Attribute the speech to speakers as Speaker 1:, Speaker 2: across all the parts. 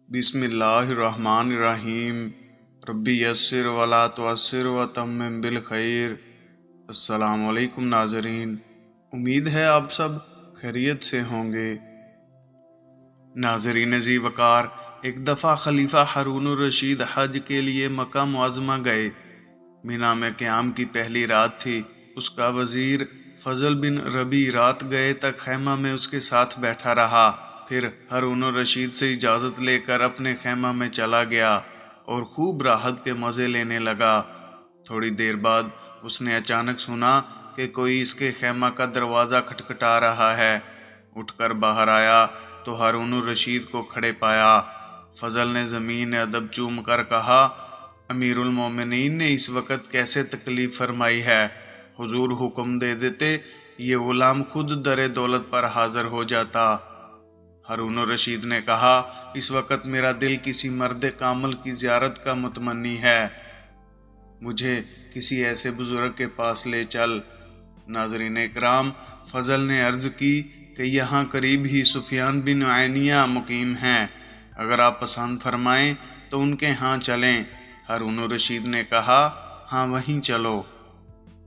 Speaker 1: بسم اللہ الرحمن الرحیم۔ ربی یسر ولا تعسر وتمم بالخیر۔ السلام علیکم ناظرین، امید ہے آپ سب خیریت سے ہوں گے۔ ناظرین ذی وقار، ایک دفعہ خلیفہ ہارون الرشید حج کے لیے مکہ معظمہ گئے۔ مینا میں قیام کی پہلی رات تھی۔ اس کا وزیر فضل بن ربیع رات گئے تک خیمہ میں اس کے ساتھ بیٹھا رہا، پھر ہارون الرشید سے اجازت لے کر اپنے خیمہ میں چلا گیا اور خوب راحت کے مزے لینے لگا۔ تھوڑی دیر بعد اس نے اچانک سنا کہ کوئی اس کے خیمہ کا دروازہ کھٹکھٹا رہا ہے۔ اٹھ کر باہر آیا تو ہارون الرشید کو کھڑے پایا۔ فضل نے زمین ادب چوم کر کہا، امیر المومنین نے اس وقت کیسے تکلیف فرمائی ہے؟ حضور حکم دے دیتے یہ غلام خود در دولت پر حاضر ہو جاتا۔ ہارون الرشید نے کہا، اس وقت میرا دل کسی مرد کامل کی زیارت کا متمنی ہے، مجھے کسی ایسے بزرگ کے پاس لے چل۔ ناظرین اکرام، فضل نے عرض کی کہ یہاں قریب ہی سفیان بن عینیہ مقیم ہیں، اگر آپ پسند فرمائیں تو ان کے ہاں چلیں۔ ہارون الرشید نے کہا، ہاں وہیں چلو۔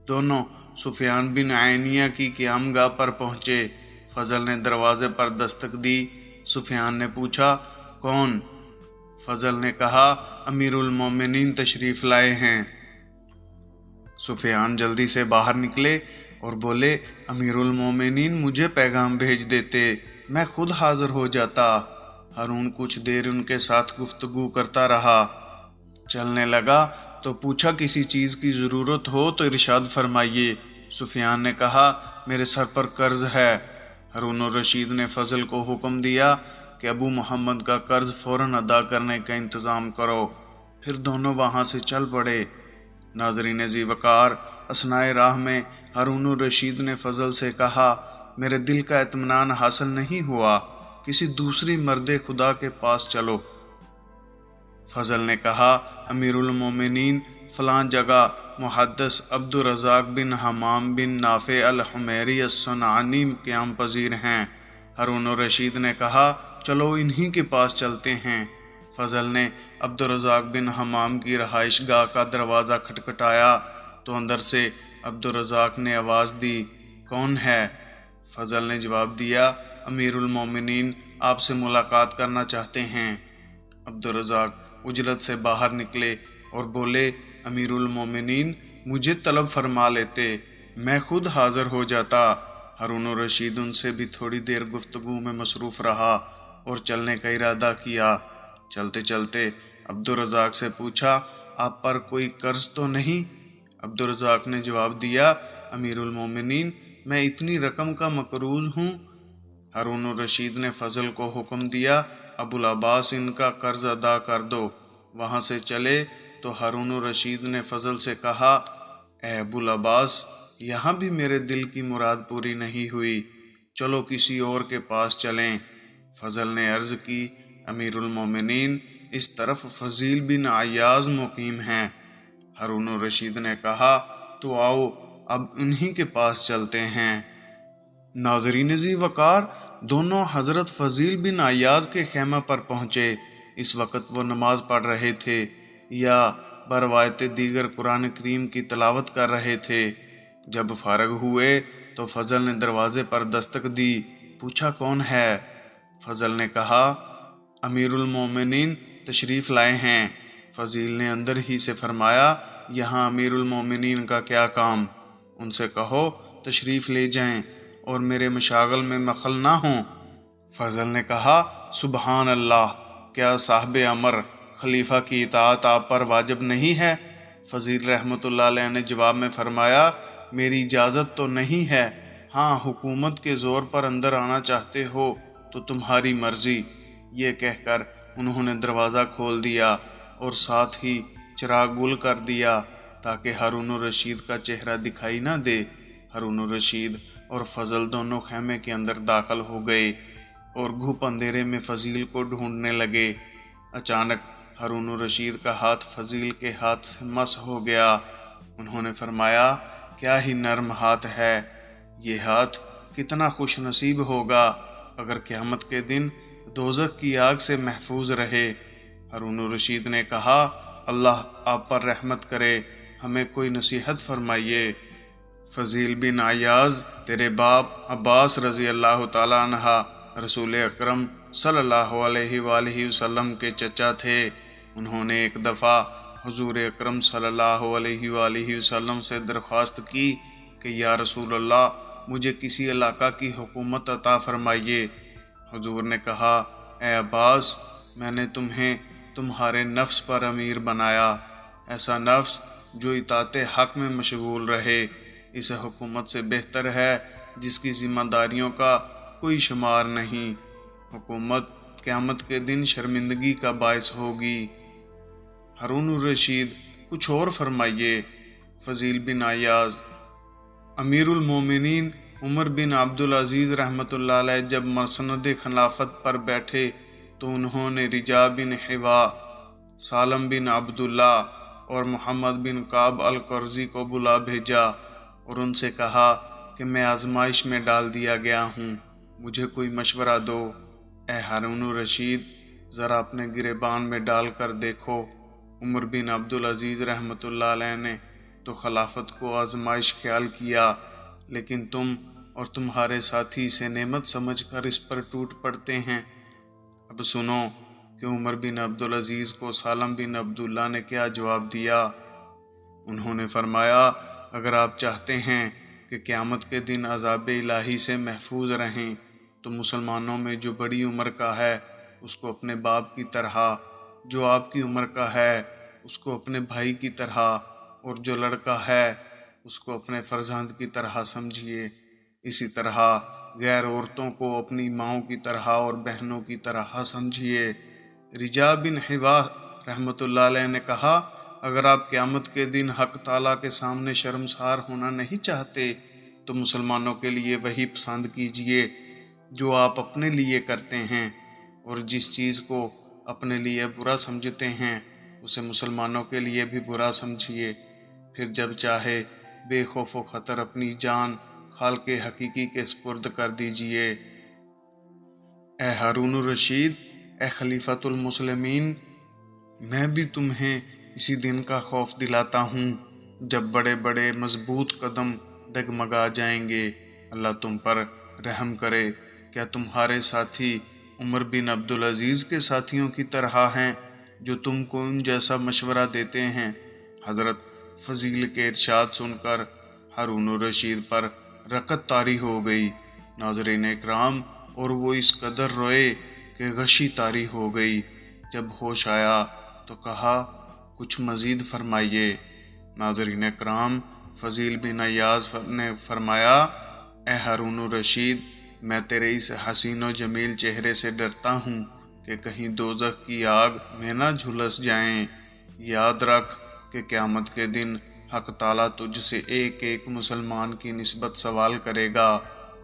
Speaker 1: دونوں سفیان بن عینیہ کی قیام گاہ پر پہنچے۔ فضل نے دروازے پر دستک دی۔ سفیان نے پوچھا، کون؟ فضل نے کہا، امیر المومنین تشریف لائے ہیں۔ سفیان جلدی سے باہر نکلے اور بولے، امیر المومنین مجھے پیغام بھیج دیتے، میں خود حاضر ہو جاتا۔ ہارون کچھ دیر ان کے ساتھ گفتگو کرتا رہا۔ چلنے لگا تو پوچھا، کسی چیز کی ضرورت ہو تو ارشاد فرمائیے۔ سفیان نے کہا، میرے سر پر قرض ہے۔ ہارون الرشید نے فضل کو حکم دیا کہ ابو محمد کا قرض فوراً ادا کرنے کا انتظام کرو۔ پھر دونوں وہاں سے چل پڑے۔ ناظرین ذی وقار، اثناء راہ میں ہارون الرشید نے فضل سے کہا، میرے دل کا اطمینان حاصل نہیں ہوا، کسی دوسری مرد خدا کے پاس چلو۔ فضل نے کہا، امیر المومنین فلاں جگہ محدث عبد الرزاق بن حمام بن نافع الحمیری الصنعانی قیام پذیر ہیں۔ ہارون الرشید نے کہا، چلو انہی کے پاس چلتے ہیں۔ فضل نے عبد الرزاق بن حمام کی رہائش گاہ کا دروازہ کھٹکھٹایا تو اندر سے عبد الرزاق نے آواز دی، کون ہے؟ فضل نے جواب دیا، امیر المومنین آپ سے ملاقات کرنا چاہتے ہیں۔ عبد الرزاق عجلت سے باہر نکلے اور بولے، امیر المومنین مجھے طلب فرما لیتے، میں خود حاضر ہو جاتا۔ ہارون الرشید ان سے بھی تھوڑی دیر گفتگو میں مصروف رہا اور چلنے کا ارادہ کیا۔ چلتے چلتے عبد الرزاق سے پوچھا، آپ پر کوئی قرض تو نہیں؟ عبد الرزاق نے جواب دیا، امیر المومنین میں اتنی رقم کا مقروض ہوں۔ ہارون الرشید نے فضل کو حکم دیا، ابو العباس ان کا قرض ادا کر دو۔ وہاں سے چلے تو ہارون الرشید نے فضل سے کہا، اے ابو العباس، یہاں بھی میرے دل کی مراد پوری نہیں ہوئی، چلو کسی اور کے پاس چلیں۔ فضل نے عرض کی، امیر المومنین اس طرف فضیل بن عیاض مقیم ہیں۔ ہارون الرشید نے کہا، تو آؤ اب انہی کے پاس چلتے ہیں۔ ناظرین ذی وقار، دونوں حضرت فضیل بن عیاض کے خیمہ پر پہنچے۔ اس وقت وہ نماز پڑھ رہے تھے یا بروایت دیگر قرآن کریم کی تلاوت کر رہے تھے۔ جب فارغ ہوئے تو فضل نے دروازے پر دستک دی، پوچھا، کون ہے؟ فضل نے کہا، امیر المومنین تشریف لائے ہیں۔ فضیل نے اندر ہی سے فرمایا، یہاں امیر المومنین کا کیا کام؟ ان سے کہو تشریف لے جائیں اور میرے مشاغل میں مخل نہ ہوں۔ فضل نے کہا، سبحان اللہ، کیا صاحب امر خلیفہ کی اطاعت آپ پر واجب نہیں ہے؟ فضیل رحمۃ اللہ علیہ نے جواب میں فرمایا، میری اجازت تو نہیں ہے، ہاں حکومت کے زور پر اندر آنا چاہتے ہو تو تمہاری مرضی۔ یہ کہہ کر انہوں نے دروازہ کھول دیا اور ساتھ ہی چراغ گل کر دیا تاکہ ہارون الرشید کا چہرہ دکھائی نہ دے۔ ہارون الرشید اور فضل دونوں خیمے کے اندر داخل ہو گئے اور گھپ اندھیرے میں فضیل کو ڈھونڈنے لگے۔ اچانک ہارون الرشید کا ہاتھ فضیل کے ہاتھ سے مس ہو گیا۔ انہوں نے فرمایا، کیا ہی نرم ہاتھ ہے، یہ ہاتھ کتنا خوش نصیب ہوگا اگر قیامت کے دن دوزخ کی آگ سے محفوظ رہے۔ ہارون الرشید نے کہا، اللہ آپ پر رحمت کرے، ہمیں کوئی نصیحت فرمائیے۔ فضیل بن عیاض، تیرے باپ عباس رضی اللہ تعالیٰ عنہ رسول اکرم صلی اللہ علیہ وآلہ وسلم کے چچا تھے۔ انہوں نے ایک دفعہ حضور اکرم صلی اللہ علیہ وآلہ وسلم سے درخواست کی کہ یا رسول اللہ، مجھے کسی علاقہ کی حکومت عطا فرمائیے۔ حضور نے کہا، اے عباس، میں نے تمہیں تمہارے نفس پر امیر بنایا، ایسا نفس جو اطاعت حق میں مشغول رہے۔ اس حکومت سے بہتر ہے جس کی ذمہ داریوں کا کوئی شمار نہیں۔ حکومت قیامت کے دن شرمندگی کا باعث ہوگی۔ ہارون الرشید، کچھ اور فرمائیے۔ فضیل بن عیاض، امیر المومنین عمر بن عبدالعزیز رحمۃ اللہ علیہ جب مسند خلافت پر بیٹھے تو انہوں نے رجا بن حوا، سالم بن عبداللہ اور محمد بن کعب القرظی کو بلا بھیجا اور ان سے کہا کہ میں آزمائش میں ڈال دیا گیا ہوں، مجھے کوئی مشورہ دو۔ اے ہارون الرشید، ذرا اپنے گریبان میں ڈال کر دیکھو۔ عمر بن عبدالعزیز رحمۃ اللہ علیہ نے تو خلافت کو آزمائش خیال کیا، لیکن تم اور تمہارے ساتھی اسے نعمت سمجھ کر اس پر ٹوٹ پڑتے ہیں۔ اب سنو کہ عمر بن عبدالعزیز کو سالم بن عبداللہ نے کیا جواب دیا۔ انہوں نے فرمایا، اگر آپ چاہتے ہیں کہ قیامت کے دن عذاب الہی سے محفوظ رہیں تو مسلمانوں میں جو بڑی عمر کا ہے اس کو اپنے باپ کی طرح، جو آپ کی عمر کا ہے اس کو اپنے بھائی کی طرح، اور جو لڑکا ہے اس کو اپنے فرزند کی طرح سمجھیے۔ اسی طرح غیر عورتوں کو اپنی ماؤں کی طرح اور بہنوں کی طرح سمجھیے۔ رجا بن حوا رحمۃ اللہ علیہ نے کہا، اگر آپ قیامت کے دن حق تعالیٰ کے سامنے شرمسار ہونا نہیں چاہتے تو مسلمانوں کے لیے وہی پسند کیجیے جو آپ اپنے لیے کرتے ہیں، اور جس چیز کو اپنے لیے برا سمجھتے ہیں اسے مسلمانوں کے لیے بھی برا سمجھیے، پھر جب چاہے بے خوف و خطر اپنی جان خالق حقیقی کے سپرد کر دیجیے۔ اے ہارون الرشید، اے خلیفۃ المسلمین، میں بھی تمہیں اسی دن کا خوف دلاتا ہوں جب بڑے بڑے مضبوط قدم ڈگمگا جائیں گے۔ اللہ تم پر رحم کرے، کیا تمہارے ساتھی عمر بن عبدالعزیز کے ساتھیوں کی طرح ہیں جو تم کو ان جیسا مشورہ دیتے ہیں؟ حضرت فضیل کے ارشاد سن کر ہارون الرشید پر رقت طاری ہو گئی۔ ناظرین اکرام، اور وہ اس قدر روئے کہ غشی طاری ہو گئی۔ جب ہوش آیا تو کہا، کچھ مزید فرمائیے۔ ناظرین اکرام، فضیل بن عیاض نے فرمایا، اے ہارون الرشید، میں تیرے اس حسین و جمیل چہرے سے ڈرتا ہوں کہ کہیں دوزخ کی آگ میں نہ جھلس جائیں۔ یاد رکھ کہ قیامت کے دن حق تعالیٰ تجھ سے ایک ایک مسلمان کی نسبت سوال کرے گا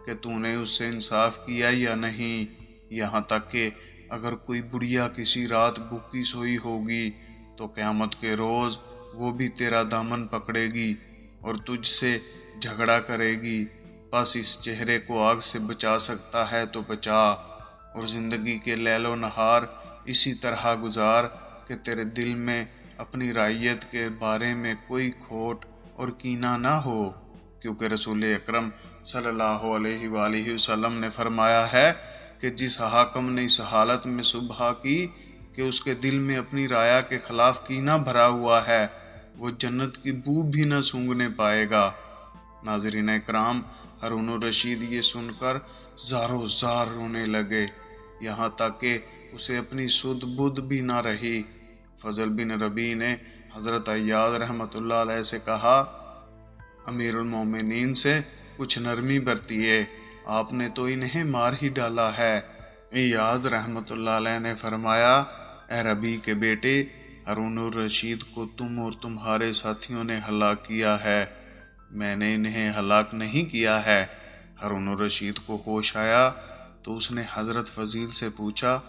Speaker 1: کہ تو نے اس سے انصاف کیا یا نہیں، یہاں تک کہ اگر کوئی بڑھیا کسی رات بھوکی سوئی ہوگی تو قیامت کے روز وہ بھی تیرا دامن پکڑے گی اور تجھ سے جھگڑا کرے گی۔ بس اس چہرے کو آگ سے بچا سکتا ہے تو بچا، اور زندگی کے لیل و نہار اسی طرح گزار کہ تیرے دل میں اپنی رعیت کے بارے میں کوئی کھوٹ اور کینہ نہ ہو، کیونکہ رسول اکرم صلی اللہ علیہ وآلہ وسلم نے فرمایا ہے کہ جس حاکم نے اس حالت میں صبح کی کہ اس کے دل میں اپنی رعایا کے خلاف کینہ بھرا ہوا ہے، وہ جنت کی بو بھی نہ سونگھنے پائے گا۔ ناظرین اکرام، ہارون الرشید یہ سن کر زاروں زار رونے لگے، یہاں تک کہ اسے اپنی سدھ بدھ بھی نہ رہی۔ فضل بن ربیع نے حضرت عیاض رحمۃ اللہ علیہ سے کہا، امیر المومنین سے کچھ نرمی برتیے، آپ نے تو انہیں مار ہی ڈالا ہے۔ عیاض رحمۃ اللہ علیہ نے فرمایا، اے ربیع کے بیٹے، ہارون الرشید کو تم اور تمہارے ساتھیوں نے ہلاک کیا ہے، میں نے انہیں ہلاک نہیں کیا ہے۔ ہارون الرشید کو ہوش آیا تو اس نے حضرت فضیل سے پوچھا،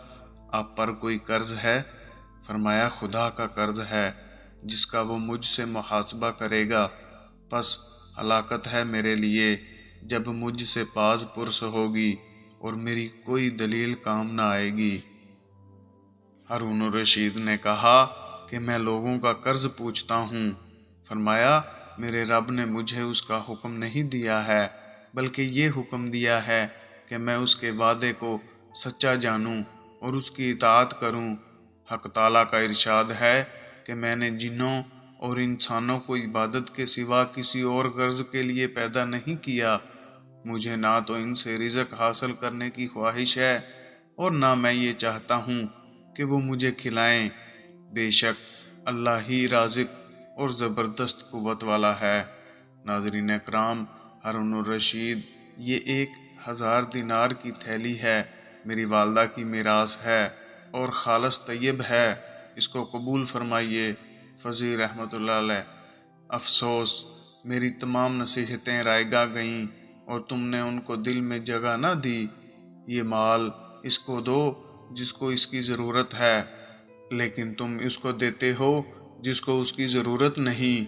Speaker 1: آپ پر کوئی قرض ہے؟ فرمایا، خدا کا قرض ہے جس کا وہ مجھ سے محاسبہ کرے گا، پس ہلاکت ہے میرے لیے جب مجھ سے پاس پرس ہوگی اور میری کوئی دلیل کام نہ آئے گی۔ ہارون الرشید نے کہا کہ میں لوگوں کا قرض پوچھتا ہوں۔ فرمایا میرے رب نے مجھے اس کا حکم نہیں دیا ہے، بلکہ یہ حکم دیا ہے کہ میں اس کے وعدے کو سچا جانوں اور اس کی اطاعت کروں۔ حق تعالیٰ کا ارشاد ہے کہ میں نے جنوں اور انسانوں کو عبادت کے سوا کسی اور غرض کے لیے پیدا نہیں کیا۔ مجھے نہ تو ان سے رزق حاصل کرنے کی خواہش ہے اور نہ میں یہ چاہتا ہوں کہ وہ مجھے کھلائیں۔ بے شک اللہ ہی رازق اور زبردست قوت والا ہے۔ ناظرین اکرام، ہارون الرشید، یہ 1000 دینار کی تھیلی ہے، میری والدہ کی میراث ہے اور خالص طیب ہے، اس کو قبول فرمائیے۔ فضیل رحمۃ اللہ علیہ: افسوس، میری تمام نصیحتیں رائے گاہ گئیں اور تم نے ان کو دل میں جگہ نہ دی۔ یہ مال اس کو دو جس کو اس کی ضرورت ہے، لیکن تم اس کو دیتے ہو جس کو اس کی ضرورت نہیں۔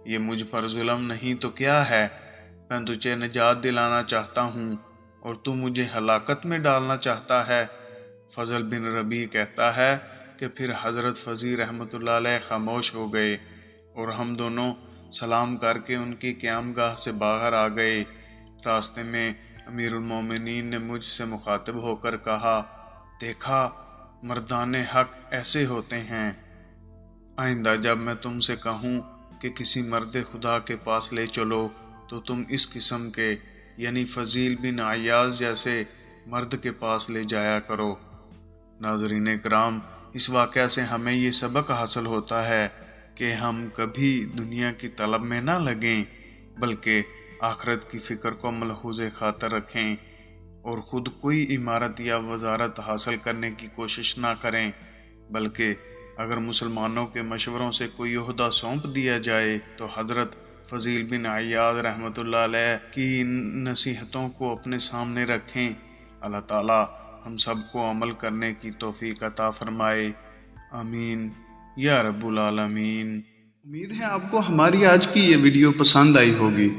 Speaker 1: یہ مجھ پر ظلم نہیں تو کیا ہے؟ میں تجھے نجات دلانا چاہتا ہوں اور تو مجھے ہلاکت میں ڈالنا چاہتا ہے۔ فضل بن ربیع کہتا ہے کہ پھر حضرت فضیل رحمۃ اللہ علیہ خاموش ہو گئے اور ہم دونوں سلام کر کے ان کی قیام گاہ سے باہر آ گئے۔ راستے میں امیر المومنین نے مجھ سے مخاطب ہو کر کہا، دیکھا مردان حق ایسے ہوتے ہیں۔ آئندہ جب میں تم سے کہوں کہ کسی مرد خدا کے پاس لے چلو تو تم اس قسم کے یعنی فضیل بن عیاض جیسے مرد کے پاس لے جایا کرو۔ ناظرین کرام، اس واقعہ سے ہمیں یہ سبق حاصل ہوتا ہے کہ ہم کبھی دنیا کی طلب میں نہ لگیں، بلکہ آخرت کی فکر کو ملحوظ خاطر رکھیں اور خود کوئی عمارت یا وزارت حاصل کرنے کی کوشش نہ کریں، بلکہ اگر مسلمانوں کے مشوروں سے کوئی عہدہ سونپ دیا جائے تو حضرت فضیل بن عیاض رحمۃ اللہ علیہ کی نصیحتوں کو اپنے سامنے رکھیں۔ اللہ تعالیٰ ہم سب کو عمل کرنے کی توفیق عطا فرمائے، آمین یا رب العالمین۔
Speaker 2: امید ہے آپ کو ہماری آج کی یہ ویڈیو پسند آئی ہوگی۔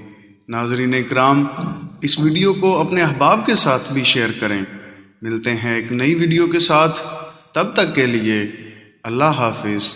Speaker 2: ناظرین اکرام، اس ویڈیو کو اپنے احباب کے ساتھ بھی شیئر کریں۔ ملتے ہیں ایک نئی ویڈیو کے ساتھ، تب تک کے لیے اللہ حافظ۔